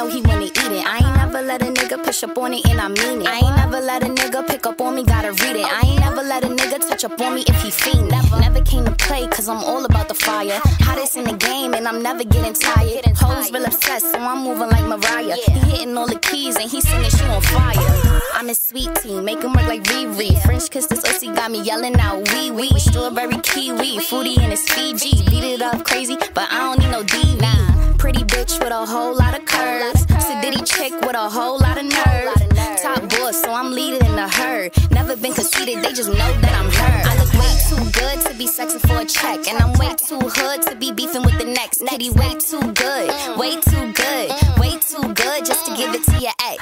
know he wanna eat it. I ain't never let a nigga push up on it, and I mean it. I ain't never let a nigga pick up on me, gotta read it. I ain't never let a nigga touch up on me if he fiend. Never came to play, cause I'm all about the fire. Hottest in the game, and I'm never getting tired. Hoes real obsessed, so I'm moving like Mariah. He hitting all the keys, and he singing she on fire. I'm his sweet tea, make him work like Riri. French kiss this ussy, got me yelling out wee wee. Strawberry kiwi, fruity and it's Fiji. Beat it up crazy, but I don't need no DV. Pretty bitch with a whole lot of curves. Sedity chick with a whole lot of nerve. Top boss, so I'm leading the herd. Never been conceited, they just know that I'm her. I look way too good to be sexy for a check, and I'm way too hood to be beefing with the next. Kitty way too good, way too good, way